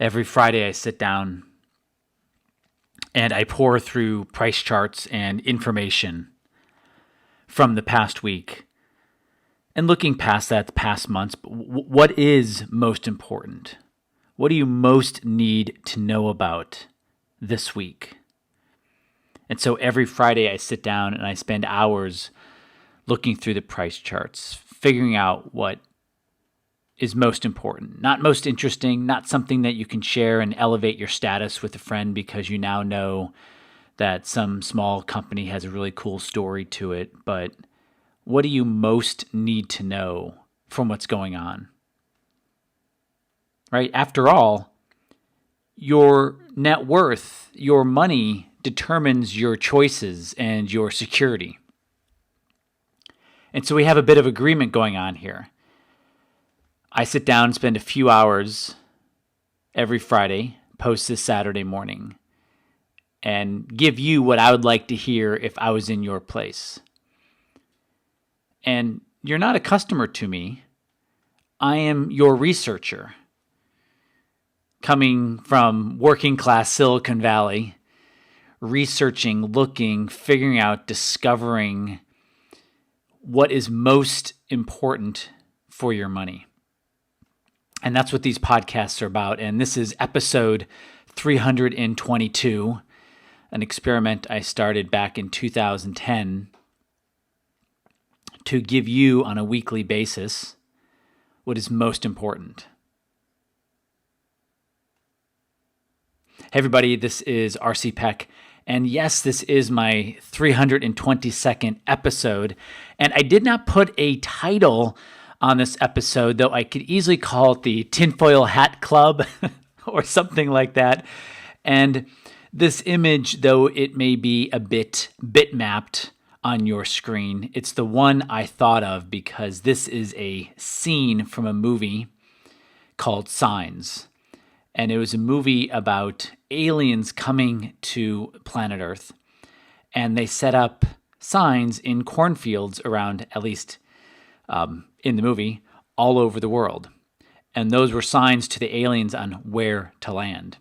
Every Friday I sit down and I pour through price charts and information from the past week. And looking past that, the past months, what is most important? What do you most need to know about this week? And so every Friday I sit down and I spend hours looking through the price charts, figuring out what is most important, not most interesting, not something that you can share and elevate your status with a friend because you now know that some small company has a really cool story to it, but what do you most need to know from what's going on? Right? After all, your net worth, your money determines your choices and your security. And so we have a bit of agreement going on here. I sit down and spend a few hours every Friday, post this Saturday morning, and give you what I would like to hear if I was in your place. And you're not a customer to me. I am your researcher. Coming from working class Silicon Valley, researching, looking, figuring out, discovering what is most important for your money. And that's what these podcasts are about. And this is episode 322, an experiment I started back in 2010 to give you on a weekly basis what is most important. Hey everybody, this is RC Peck, and yes, this is my 322nd episode, and I did not put a title on this episode, though I could easily call it the Tinfoil Hat Club or something like that, and this image, though it may be a bit bitmapped on your screen, it's the one I thought of because this is a scene from a movie called Signs. And it was a movie about aliens coming to planet Earth. And they set up signs in cornfields around, at least in the movie, all over the world. And those were signs to the aliens on where to land.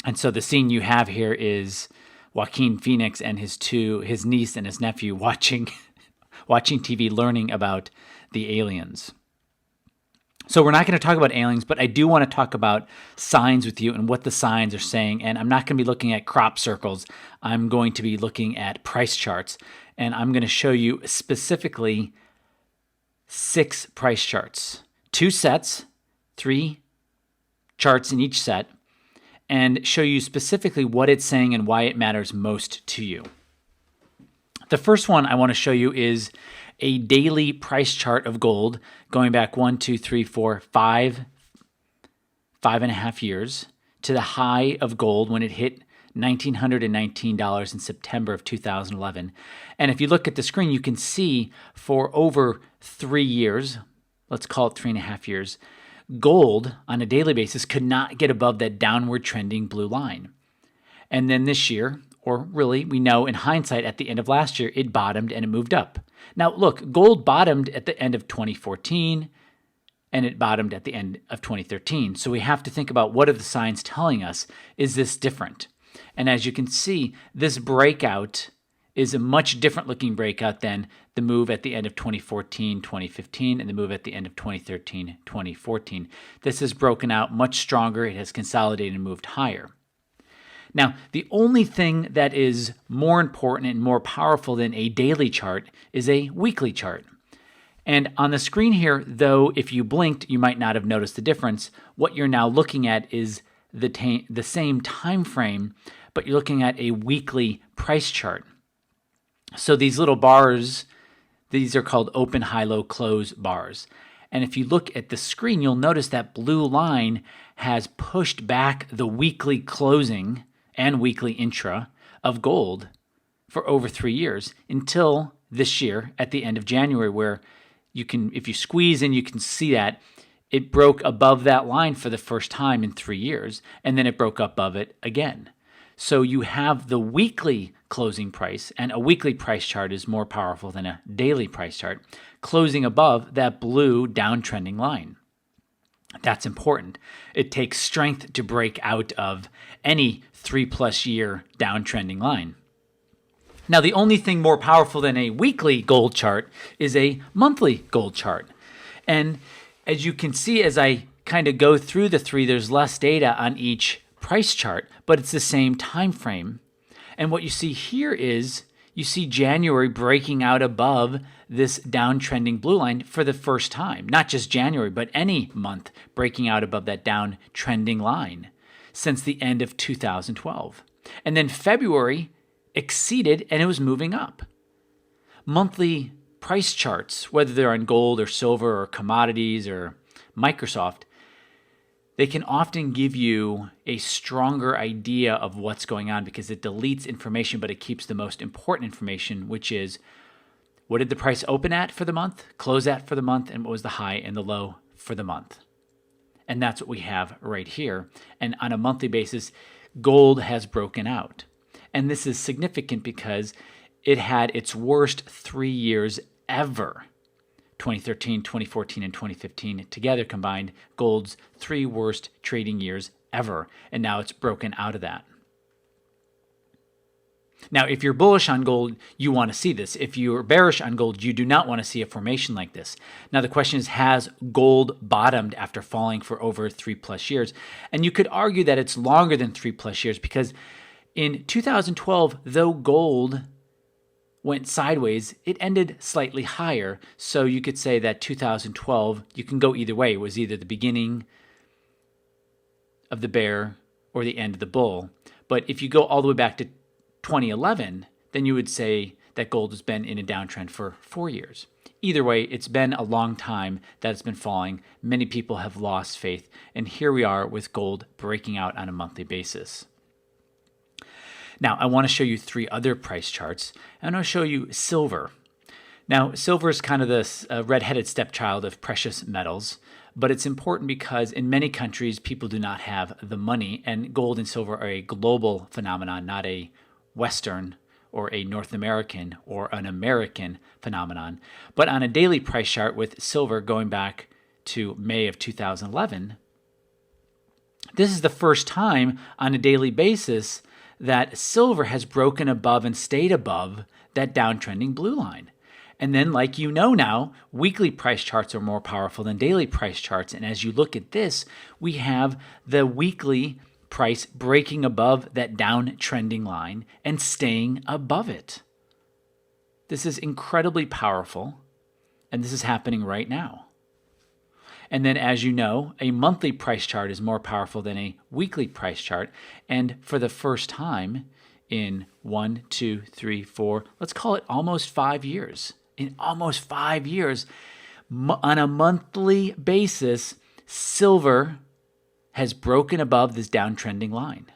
And so the scene you have here is Joaquin Phoenix and his niece and his nephew watching TV, learning about the aliens. So we're not going to talk about aliens, but I do want to talk about signs with you and what the signs are saying. And I'm not going to be looking at crop circles. I'm going to be looking at price charts. And I'm going to show you specifically 6 price charts. 2 sets, 3 charts in each set, and show you specifically what it's saying and why it matters most to you. The first one I want to show you is a daily price chart of gold going back 5 and a half years to the high of gold when it hit $1,919 in September of 2011. And if you look at the screen, you can see for over 3 years, let's call it 3.5 years, gold on a daily basis could not get above that downward trending blue line. And then this year, or really we know in hindsight at the end of last year, it bottomed and it moved up. Now look, gold bottomed at the end of 2014 and it bottomed at the end of 2013. So we have to think about what are the signs telling us? Is this different? And as you can see, this breakout is a much different looking breakout than the move at the end of 2014, 2015, and the move at the end of 2013, 2014. This has broken out much stronger. It has consolidated and moved higher. Now, the only thing that is more important and more powerful than a daily chart is a weekly chart. And on the screen here, though, if you blinked, you might not have noticed the difference. What you're now looking at is the same time frame, but you're looking at a weekly price chart. So these little bars, these are called open, high, low, close bars. And if you look at the screen, you'll notice that blue line has pushed back the weekly closing and weekly intra of gold for over 3 years until this year at the end of January, where you can, if you squeeze in, you can see that it broke above that line for the first time in 3 years, and then it broke above it again. So you have the weekly closing price, and a weekly price chart is more powerful than a daily price chart, closing above that blue downtrending line. That's important. It takes strength to break out of any 3+ year downtrending line. Now, the only thing more powerful than a weekly gold chart is a monthly gold chart. And as you can see, as I kind of go through the three, there's less data on each price chart, but it's the same time frame. And what you see here is you see January breaking out above this downtrending blue line for the first time. Not just January, but any month breaking out above that downtrending line since the end of 2012. And then February exceeded and it was moving up. Monthly price charts, whether they're on gold or silver or commodities or Microsoft, they can often give you a stronger idea of what's going on because it deletes information, but it keeps the most important information, which is what did the price open at for the month, close at for the month, and what was the high and the low for the month. And that's what we have right here. And on a monthly basis, gold has broken out. And this is significant because it had its worst 3 years ever. 2013, 2014, and 2015 together combined gold's 3 worst trading years ever. And now it's broken out of that. Now, if you're bullish on gold, you want to see this. If you're bearish on gold, you do not want to see a formation like this. Now, the question is, has gold bottomed after falling for over 3+ years? And you could argue that it's longer than 3+ years because in 2012, though gold went sideways, it ended slightly higher. So you could say that 2012, you can go either way. It was either the beginning of the bear or the end of the bull. But if you go all the way back to 2011, then you would say that gold has been in a downtrend for 4 years. Either way, it's been a long time that it's been falling. Many people have lost faith. And here we are with gold breaking out on a monthly basis. Now, I want to show you 3 other price charts. I'm going to show you silver. Now, silver is kind of this red-headed stepchild of precious metals, but it's important because in many countries, people do not have the money, and gold and silver are a global phenomenon, not a Western or a North American or an American phenomenon. But on a daily price chart with silver going back to May of 2011, this is the first time on a daily basis that silver has broken above and stayed above that downtrending blue line. And then, like you know now, weekly price charts are more powerful than daily price charts. And as you look at this, we have the weekly price breaking above that downtrending line and staying above it. This is incredibly powerful, and this is happening right now. And then, as you know, a monthly price chart is more powerful than a weekly price chart. And for the first time in 1, 2, 3, 4, let's call it almost 5 years. In almost 5 years, on a monthly basis, silver has broken above this downtrending line.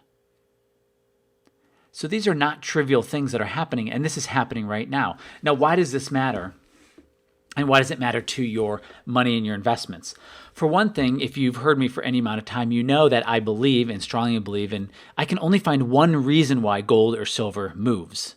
So these are not trivial things that are happening, and this is happening right now. Now, why does this matter? And why does it matter to your money and your investments? For one thing, if you've heard me for any amount of time, you know that I believe and strongly believe, and I can only find one reason why gold or silver moves.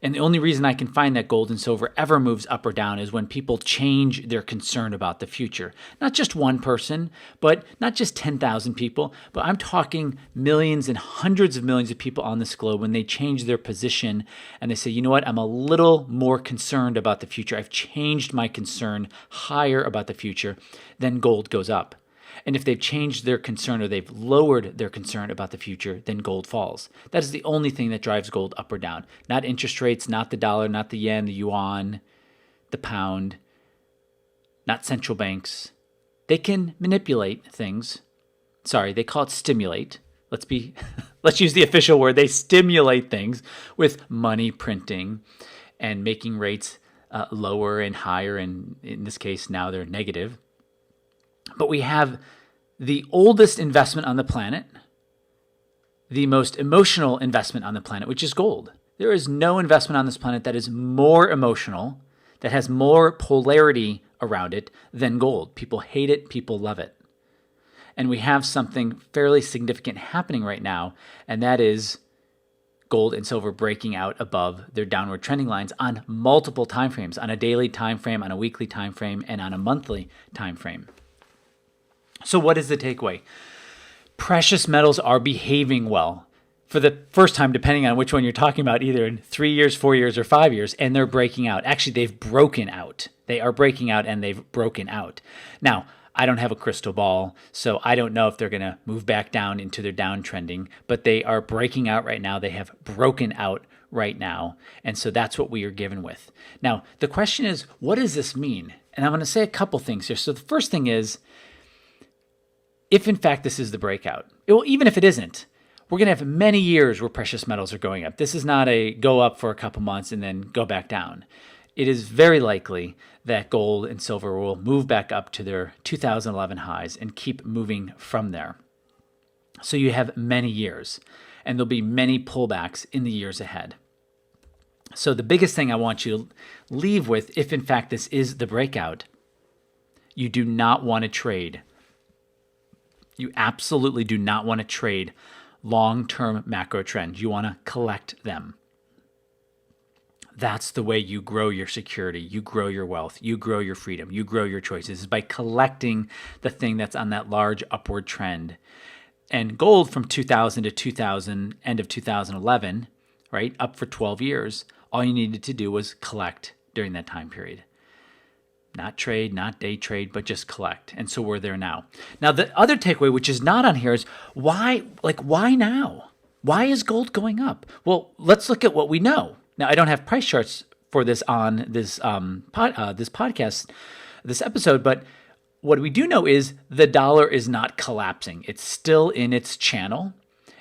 And the only reason I can find that gold and silver ever moves up or down is when people change their concern about the future. Not just one person, but not just 10,000 people, but I'm talking millions and hundreds of millions of people on this globe when they change their position and they say, you know what, I'm a little more concerned about the future. I've changed my concern higher about the future, then gold goes up. And if they've changed their concern or they've lowered their concern about the future, then gold falls. That is the only thing that drives gold up or down. Not interest rates, not the dollar, not the yen, the yuan, the pound, not central banks. They can manipulate things. Sorry, they call it stimulate. Let's use the official word. They stimulate things with money printing and making rates lower and higher. And in this case, now they're negative. But we have the oldest investment on the planet, the most emotional investment on the planet, which is gold. There is no investment on this planet that is more emotional, that has more polarity around it than gold. People hate it, people love it. And we have something fairly significant happening right now, and that is gold and silver breaking out above their downward trending lines on multiple time frames, on a daily time frame, on a weekly time frame, and on a monthly time frame. So what is the takeaway? Precious metals are behaving well for the first time, depending on which one you're talking about, either in 3 years, 4 years, or 5 years, and they're breaking out. Actually, they've broken out. They are breaking out and they've broken out. Now, I don't have a crystal ball, so I don't know if they're going to move back down into their downtrending, but they are breaking out right now. They have broken out right now. And so that's what we are given with. Now, the question is, what does this mean? And I'm going to say a couple things here. So the first thing is, if in fact this is the breakout, even if it isn't, we're going to have many years where precious metals are going up. This is not a go up for a couple months and then go back down. It is very likely that gold and silver will move back up to their 2011 highs and keep moving from there. So you have many years, and there'll be many pullbacks in the years ahead. So the biggest thing I want you to leave with, if in fact this is the breakout, you do not want to trade. You absolutely do not want to trade long-term macro trends. You want to collect them. That's the way you grow your security, you grow your wealth, you grow your freedom, you grow your choices, is by collecting the thing that's on that large upward trend. And gold from 2000 to end of 2011, right, up for 12 years, all you needed to do was collect during that time period. Not trade, not day trade, but just collect. And so we're there now. Now, the other takeaway, which is not on here, is why now? Why is gold going up? Well, let's look at what we know. Now, I don't have price charts for this on this podcast, this episode, but what we do know is the dollar is not collapsing. It's still in its channel,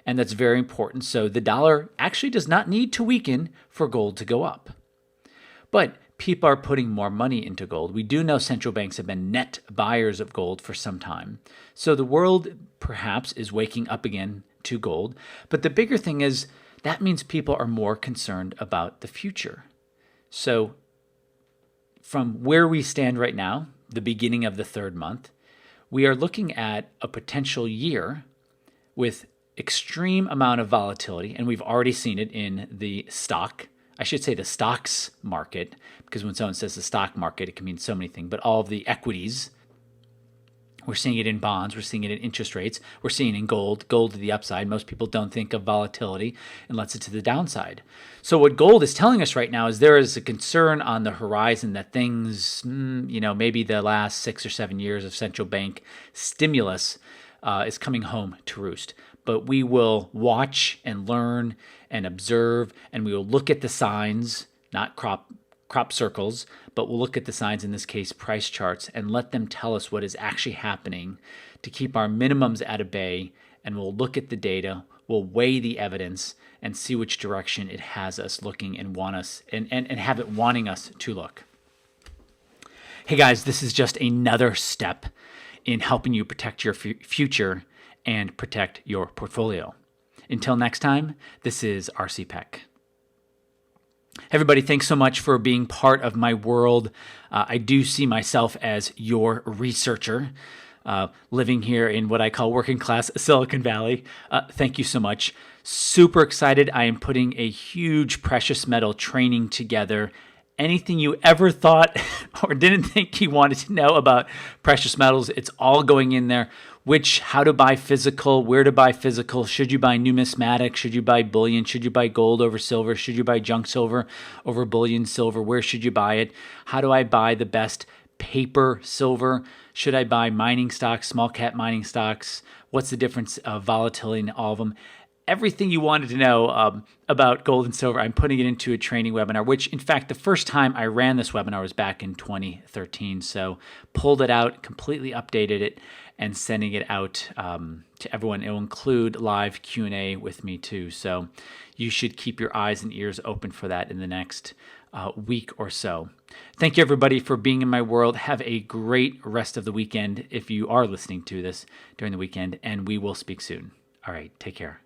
and that's very important. So the dollar actually does not need to weaken for gold to go up. But people are putting more money into gold. We do know central banks have been net buyers of gold for some time. So the world perhaps is waking up again to gold. But the bigger thing is that means people are more concerned about the future. So from where we stand right now, the beginning of the third month, we are looking at a potential year with extreme amount of volatility. And we've already seen it in the stocks market, because when someone says the stock market, it can mean so many things, but all of the equities, we're seeing it in bonds, we're seeing it in interest rates, we're seeing it in gold to the upside. Most people don't think of volatility unless it's to the downside. So what gold is telling us right now is there is a concern on the horizon that things, maybe the last 6 or 7 years of central bank stimulus is coming home to roost. But we will watch and learn and observe, and we will look at the signs, not crop circles, but we'll look at the signs, in this case, price charts, and let them tell us what is actually happening to keep our minimums at a bay, and we'll look at the data, we'll weigh the evidence, and see which direction it has us looking and want us and have it wanting us to look. Hey guys, this is just another step in helping you protect your future and protect your portfolio. Until next time, this is RC Peck. Everybody, thanks so much for being part of my world. I do see myself as your researcher, living here in what I call working class Silicon Valley. Thank you so much. Super excited. I am putting a huge precious metal training together. Anything you ever thought or didn't think you wanted to know about precious metals, it's all going in there. How to buy physical, where to buy physical, should you buy numismatic, should you buy bullion, should you buy gold over silver, should you buy junk silver over bullion silver, where should you buy it, how do I buy the best paper silver, should I buy mining stocks, small cap mining stocks, what's the difference of volatility in all of them. Everything you wanted to know about gold and silver, I'm putting it into a training webinar, which in fact, the first time I ran this webinar was back in 2013. So pulled it out, completely updated it, and sending it out to everyone. It will include live Q&A with me too. So you should keep your eyes and ears open for that in the next week or so. Thank you everybody for being in my world. Have a great rest of the weekend if you are listening to this during the weekend, and we will speak soon. All right, take care.